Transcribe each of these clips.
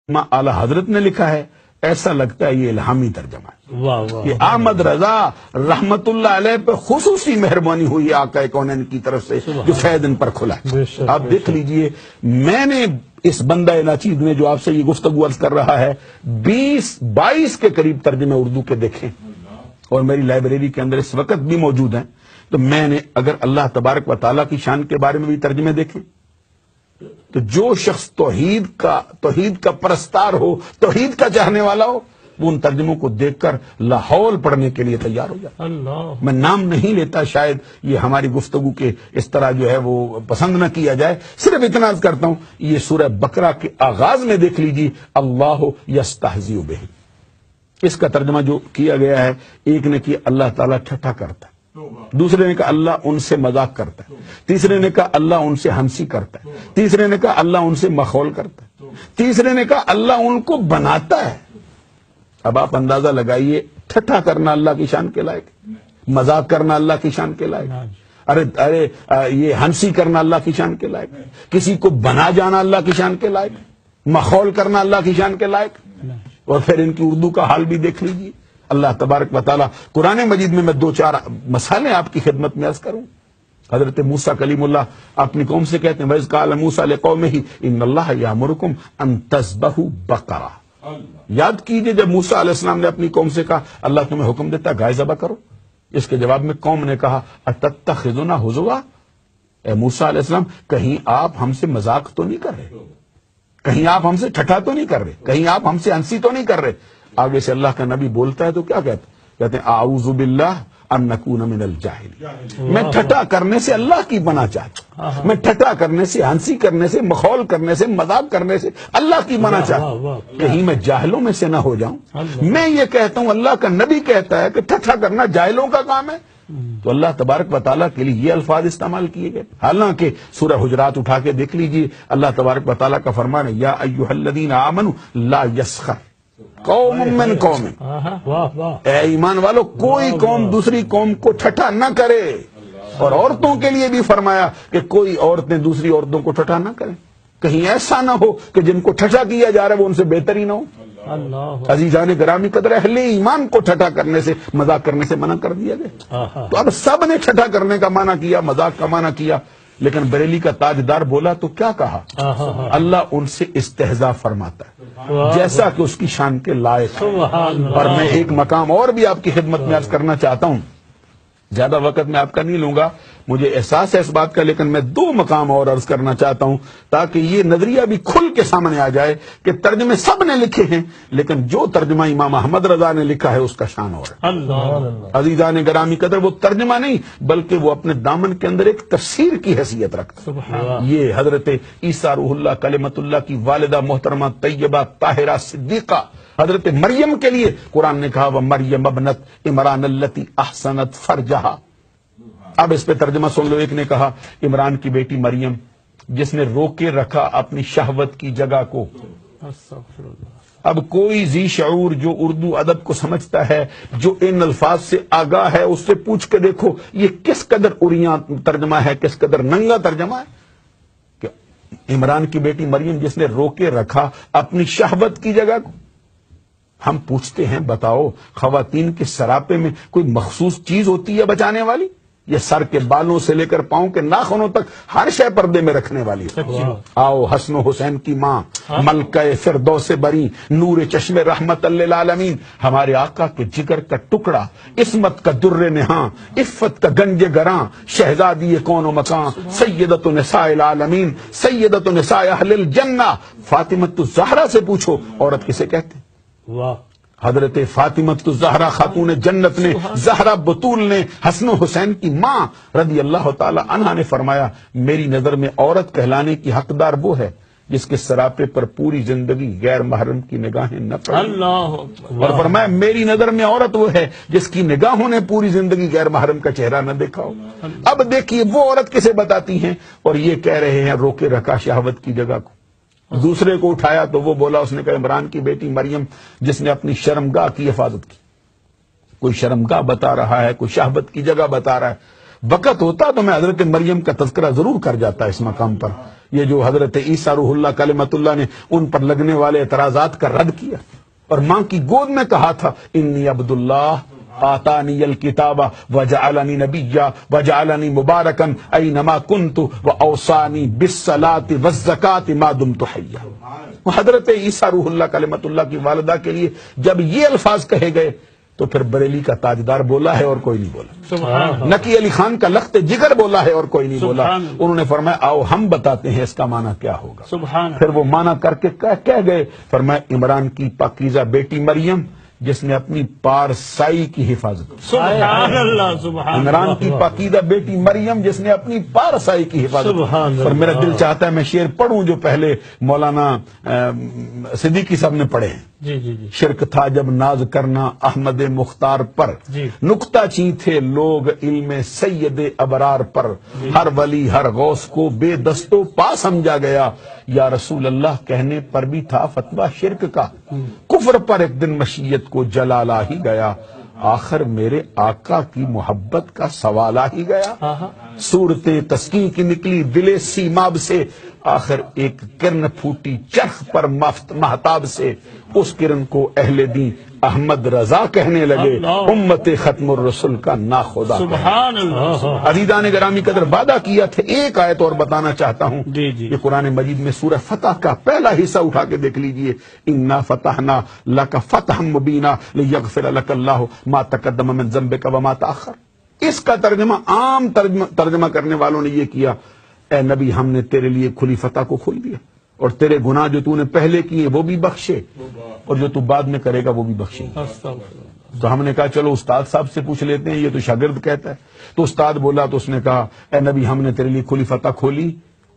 اعلی حضرت نے لکھا ہے، ایسا لگتا ہے یہ الہامی ترجمہ ہے۔ واہ واہ، یہ احمد رضا رحمت اللہ علیہ پہ خصوصی مہربانی ہوئی آقا کونین کی طرف سے جو فیض ان پر کھلا ہے۔ آپ دیکھ لیجئے، میں نے اس بندہ ناچیز میں جو آپ سے یہ گفتگو عرض کر رہا ہے 22 کے قریب ترجمے اردو کے دیکھیں، اور میری لائبریری کے اندر اس وقت بھی موجود ہیں۔ تو میں نے اگر اللہ تبارک و تعالیٰ کی شان کے بارے میں بھی ترجمے دیکھیں تو جو شخص توحید کا پرستار ہو، توحید کا چاہنے والا ہو، وہ ان ترجموں کو دیکھ کر لاہور پڑھنے کے لیے تیار ہو جائے۔ اللہ، میں نام نہیں لیتا، شاید یہ ہماری گفتگو کے اس طرح جو ہے وہ پسند نہ کیا جائے، صرف اتنا عرض کرتا ہوں، یہ سورہ بقرہ کے آغاز میں دیکھ لیجیے، اللہ یستہزئ بہم، اس کا ترجمہ جو کیا گیا ہے، ایک نے کیا اللہ تعالیٰ ٹھٹھا کرتا ہے، دوسرے نے کہا اللہ ان سے مذاق کرتا ہے، تیسرے نے کہا اللہ ان سے ہنسی کرتا ہے، تیسرے نے کہا اللہ ان سے مخول کرتا ہے، تیسرے نے کہا اللہ ان کو بناتا ہے۔ اب آپ اندازہ لگائیے، ٹھٹھا کرنا اللہ کی شان کے لائق، مذاق کرنا اللہ کی شان کے لائق، ارے یہ ہنسی کرنا اللہ کی شان کے لائق، کسی کو بنا جانا اللہ کی شان کے لائق، مخول کرنا اللہ کی شان کے لائق۔ اور پھر ان کی اردو کا حال بھی دیکھ لیجیے۔ اللہ تبارک و تعالیٰ قرآن مجید میں 2-4 مسائل آپ کی خدمت میں عرض کروں۔ حضرت موسیٰ کلیم اللہ اپنی قوم سے کہتے ہیں وَإِذْ قَالَ مُوسَىٰ لِقَوْمِهِ إِنَّ اللَّهَ يَأْمُرُكُمْ أَن تَذْبَحُوا بَقَرَةً، یاد کیجئے جب موسیٰ علیہ السلام نے اپنی قوم سے کہا اللہ تمہیں حکم دیتا ہے گائے ذبح کرو، اس کے جواب میں قوم نے کہا أَتَتَّخِذُنَا هُزُوًا، اے موسیٰ علیہ السلام کہیں آپ ہم سے مذاق تو نہیں کر رہے، کہیں آپ ہم سے ٹھٹھا تو نہیں کر رہے، کہیں آپ ہم سے ہنسی تو نہیں کر رہے۔ آگے سے اللہ کا نبی بولتا ہے تو کیا کہتے ہیں اعوذ باللہ ان نکون من الجاہلین، میں ٹھٹھا کرنے سے اللہ کی پناہ چاہتا ہوں، میں ٹھٹھا کرنے سے، ہنسی کرنے سے، مخول کرنے سے، مذاق کرنے سے اللہ کی پناہ چاہتا ہوں، کہیں میں جاہلوں میں سے نہ ہو جاؤں۔ میں یہ کہتا ہوں، اللہ کا نبی کہتا ہے کہ ٹھٹھا کرنا جاہلوں کا کام ہے، تو اللہ تبارک و تعالیٰ کے لیے یہ الفاظ استعمال کیے گئے۔ حالانکہ سورہ حجرات اٹھا کے دیکھ لیجئے، اللہ تبارک و تعالیٰ کا فرمان ہے یا ایھا الذین آمنوا لا یسخر قوم من قوم، واہ واہ، اے ایمان والو کوئی قوم دوسری قوم کو ٹھٹھا نہ کرے۔ اور عورتوں کے لیے بھی فرمایا کہ کوئی عورتیں دوسری عورتوں کو ٹھٹھا نہ کریں، کہیں ایسا نہ ہو کہ جن کو ٹھٹھا کیا جا رہا ہے وہ ان سے بہتر ہی نہ ہو۔ اللہ، عزیزان گرامی قدر، اہل ایمان کو ٹھٹھا کرنے سے، مذاق کرنے سے منع کر دیا گیا۔ تو اب سب نے ٹھٹھا کرنے کا منع کیا، مذاق کا منع کیا، لیکن بریلی کا تاجدار بولا تو کیا کہا؟ اللہ ان سے استہزاء فرماتا ہے جیسا کہ اس کی شان کے لائق ہے۔ اور میں ایک مقام اور بھی آپ کی خدمت میں عرض کرنا چاہتا ہوں، زیادہ وقت میں آپ کا نہیں لوں گا، مجھے احساس ہے اس بات کا، لیکن میں 2 مقام اور عرض کرنا چاہتا ہوں تاکہ یہ نظریہ بھی کھل کے سامنے آ جائے کہ ترجمے سب نے لکھے ہیں، لیکن جو ترجمہ امام احمد رضا نے لکھا ہے اس کا شان اور ہے۔ اللہ، عزیزان گرامی قدر، وہ ترجمہ نہیں بلکہ وہ اپنے دامن کے اندر ایک تفسیر کی حیثیت رکھتا ہے۔ سبحان، یہ حضرت عیسیٰ روح اللہ کلمت اللہ کی والدہ محترمہ طیبہ طاہرہ صدیقہ حضرت مریم کے لیے قرآن نے کہا وَمَرْيَمَ ابْنَتَ عِمْرَانَ الَّتِي أَحْسَنَتْ فَرْجَهَا۔ اب اس پہ ترجمہ سن لو، ایک نے کہا عمران کی بیٹی مریم جس نے روکے رکھا اپنی شہوت کی جگہ کو۔ استغفر اللہ، اب کوئی ذی شعور جو اردو ادب کو سمجھتا ہے، جو ان الفاظ سے آگاہ ہے، اس سے پوچھ کے دیکھو یہ کس قدر عریاں ترجمہ ہے، کس قدر ننگا ترجمہ ہے کہ عمران کی بیٹی مریم جس نے روکے رکھا اپنی شہوت کی جگہ کو۔ ہم پوچھتے ہیں بتاؤ خواتین کے سراپے میں کوئی مخصوص چیز ہوتی ہے بچانے والی؟ یہ سر کے بالوں سے لے کر پاؤں کے ناخنوں تک ہر شے پردے میں رکھنے والی ہے۔ آؤ حسن و حسین کی ماں ملکہ فردوس بری نور چشم رحمت للعالمین، ہمارے آقا کے جگر کا ٹکڑا، عصمت کا در نہاں، عفت کا گنج گراں، شہزادی کون و مکان، سیدۃ نساء العالمین، سیدۃ نساء اہل الجنہ، فاطمۃ الزہرا سے پوچھو عورت کسے کہتے ہیں؟ واہ، حضرت فاطمۃ الزہرا خاتون جنت نے، زہرا بطول نے، حسن و حسین کی ماں رضی اللہ تعالی عنہا نے فرمایا میری نظر میں عورت کہلانے کی حقدار وہ ہے جس کے سراپے پر پوری زندگی غیر محرم کی نگاہیں نہ پڑیں۔ اللہ، اور فرمایا میری نظر میں عورت وہ ہے جس کی نگاہوں نے پوری زندگی غیر محرم کا چہرہ نہ دیکھا ہو۔ اب دیکھیے وہ عورت کسے بتاتی ہیں، اور یہ کہہ رہے ہیں روکے رکھا شہوت کی جگہ کو۔ دوسرے کو اٹھایا تو وہ بولا، اس نے کہا عمران کی بیٹی مریم جس نے اپنی شرمگاہ کی حفاظت کی۔ کوئی شرمگاہ بتا رہا ہے، کوئی شہوت کی جگہ بتا رہا ہے، وقت ہوتا تو میں حضرت مریم کا تذکرہ ضرور کر جاتا اس مقام پر، یہ جو حضرت عیسیٰ روح اللہ کلمۃ اللہ نے ان پر لگنے والے اعتراضات کا رد کیا اور ماں کی گود میں کہا تھا انی عبد اللہ آتانی الکتاب وجعلنی نبیا وجعلنی مبارکا اینما کنت واوصانی بالصلاۃ والزکاۃ ما دمت حیا. حضرت عیسیٰ روح اللہ کلمۃ اللہ کی والدہ کے لیے جب یہ الفاظ کہے گئے تو پھر بریلی کا تاجدار بولا ہے اور کوئی نہیں بولا, سبحان اللہ. نقی علی خان کا لخت جگر بولا ہے اور کوئی نہیں بولا. سبحان اللہ. انہوں نے فرمایا آؤ ہم بتاتے ہیں اس کا معنی کیا ہوگا. سبحان اللہ. پھر وہ معنی کر کے کہہ گئے. فرمایا عمران کی پاکیزہ بیٹی مریم جس نے اپنی پارسائی کی حفاظت کی. سبحان اللہ. سبحان عمران اللہ. کی پاکیزہ بیٹی مریم جس نے اپنی پارسائی کی حفاظت سبحان کی. اللہ. اور میرا دل چاہتا ہے میں شعر پڑھوں جو پہلے مولانا صدیقی صاحب نے پڑھے ہیں. جی جی جی. شرک تھا جب ناز کرنا احمد مختار پر, جی. نکتہ چی تھے لوگ علم سید ابرار پر, ہر ولی ہر غوث کو بے دستو پا سمجھا گیا, یا رسول اللہ کہنے پر بھی تھا فتویٰ شرک کا, کفر پر ایک دن مشیت کو جلال آ ہی گیا, آخر میرے آقا کی محبت کا سوال آ ہی گیا, صورت تسکین کی نکلی دل سیماب سے, آخر ایک کرن پھوٹی چرخ پر مہتاب سے, اس کرن کو اہل دین احمد رضا کہنے لگے, اللہ. امت ختم الرسل کا ناخدا. سبحان اللہ. عزیزان گرامی قدر وعدہ کیا تھا. ایک آیت اور بتانا چاہتا ہوں. جی جی. یہ قرآن مجید میں سورہ فتح کا پہلا حصہ اٹھا کے دیکھ لیجئے. انا فتحنا لک فتحا مبینا لیغفر لک اللہ ما تقدم من ذنبک وما تاخر. اس کا ترجمہ عام ترجمہ کرنے والوں نے یہ کیا, اے نبی ہم نے تیرے لیے کھلی فتح کو کھول دیا اور تیرے گناہ جو تو نے پہلے کیے وہ بھی بخشے اور جو تو بعد میں کرے گا وہ بھی بخشے. استغفر اللہ. تو ہم نے کہا چلو استاد صاحب سے پوچھ لیتے ہیں, یہ تو شاگرد کہتا ہے. تو استاد بولا تو اس نے کہا اے نبی ہم نے تیرے لیے کھلی فتح کھولی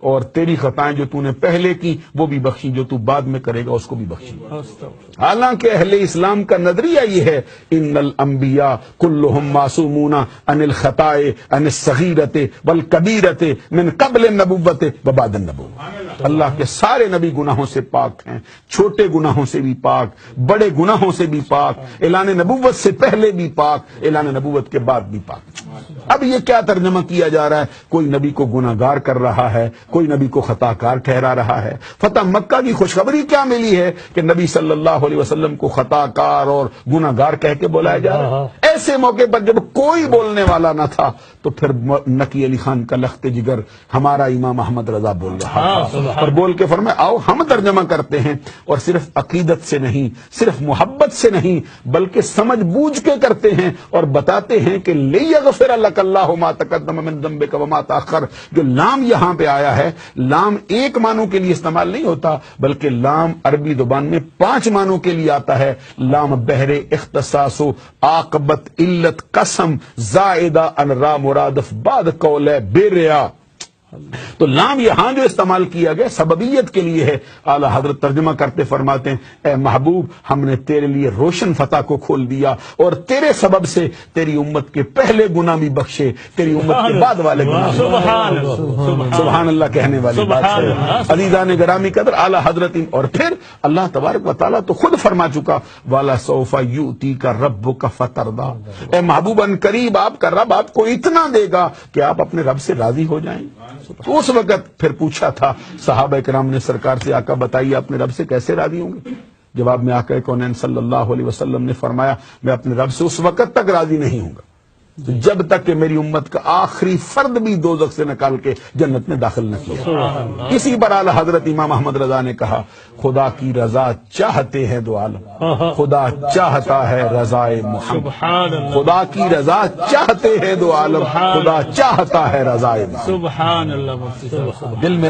اور تیری خطائیں جو تو نے پہلے کی وہ بھی بخشی, جو تو بعد میں کرے گا اس کو بھی بخشی. استغفر. حالانکہ اہل اسلام کا نظریہ یہ ہے ان الانبیاء کلہم معصومون عن الخطاء عن الصغیرۃ والکبیرۃ من قبل النبوۃ وبعد النبوۃ. اللہ کے سارے نبی گناہوں سے پاک ہیں, چھوٹے گناہوں سے بھی پاک, بڑے گناہوں سے بھی پاک, اعلان نبوت سے پہلے بھی پاک, اعلان نبوت کے بعد بھی پاک. اب یہ کیا ترجمہ کیا جا رہا ہے, کوئی نبی کو گناہ گار کر رہا ہے, کوئی نبی کو خطا کار ٹھہرا رہا ہے. فتح مکہ کی خوشخبری کیا ملی ہے کہ نبی صلی اللہ علیہ وسلم کو خطا کار اور گناہ گار کہہ کے بلایا جا رہا ہے. ایسے موقع پر جب کوئی بولنے والا نہ تھا تو پھر نقی علی خان کا لخت جگر ہمارا امام احمد رضا بول رہا تھا اور بول کے فرمایا آؤ ہم ترجمہ کرتے ہیں, اور صرف عقیدت سے نہیں, صرف محبت سے نہیں, بلکہ سمجھ بوجھ کے کرتے ہیں اور بتاتے ہیں کہ لیغفر لک اللہ ما تقدم من ذنبک وما تاخر. جو لام یہاں پہ آیا ہے, لام ایک معنوں کے لیے استعمال نہیں ہوتا بلکہ لام عربی زبان میں 5 معنوں کے لیے آتا ہے. لام بہر اختصاص و عاقبت علت قسم زائدہ ان را مرادف بعد قول بے ریا. تو لام یہاں جو استعمال کیا گیا سببیت کے لیے ہے. اعلیٰ حضرت ترجمہ کرتے فرماتے ہیں اے محبوب ہم نے تیرے لیے روشن فتح کو کھول دیا اور تیرے سبب سے تیری امت کے پہلے گناہ بھی بخشے, تیری امت کے بعد والے گناہ. سبحان اللہ. سبحان اللہ کہنے والی بات ہے. عزیزان گرامی قدر اعلیٰ حضرت, اور پھر اللہ تبارک و تعالیٰ تو خود فرما چکا والا سوف یؤتیک ربک فترضی. اے محبوب ان قریب آپ کا رب آپ کو اتنا دے گا کہ آپ اپنے رب سے راضی ہو جائیں. تو اس وقت پھر پوچھا تھا صحابہ کرام نے سرکار سے, آقا بتائیے اپنے رب سے کیسے راضی ہوں گے؟ جواب میں آقا کونین صلی اللہ علیہ وسلم نے فرمایا میں اپنے رب سے اس وقت تک راضی نہیں ہوں گا جب تک کہ میری امت کا آخری فرد بھی دوزخ سے نکال کے جنت میں داخل نہ کیا. اسی پر اعلیٰ حضرت امام احمد رضا نے کہا خدا کی رضا چاہتے ہیں دو عالم, خدا چاہتا ہے رضائے محمد. خدا کی رضا چاہتے ہیں دو عالم, خدا چاہتا ہے رضائے محمد. سبحان اللہ. دل میں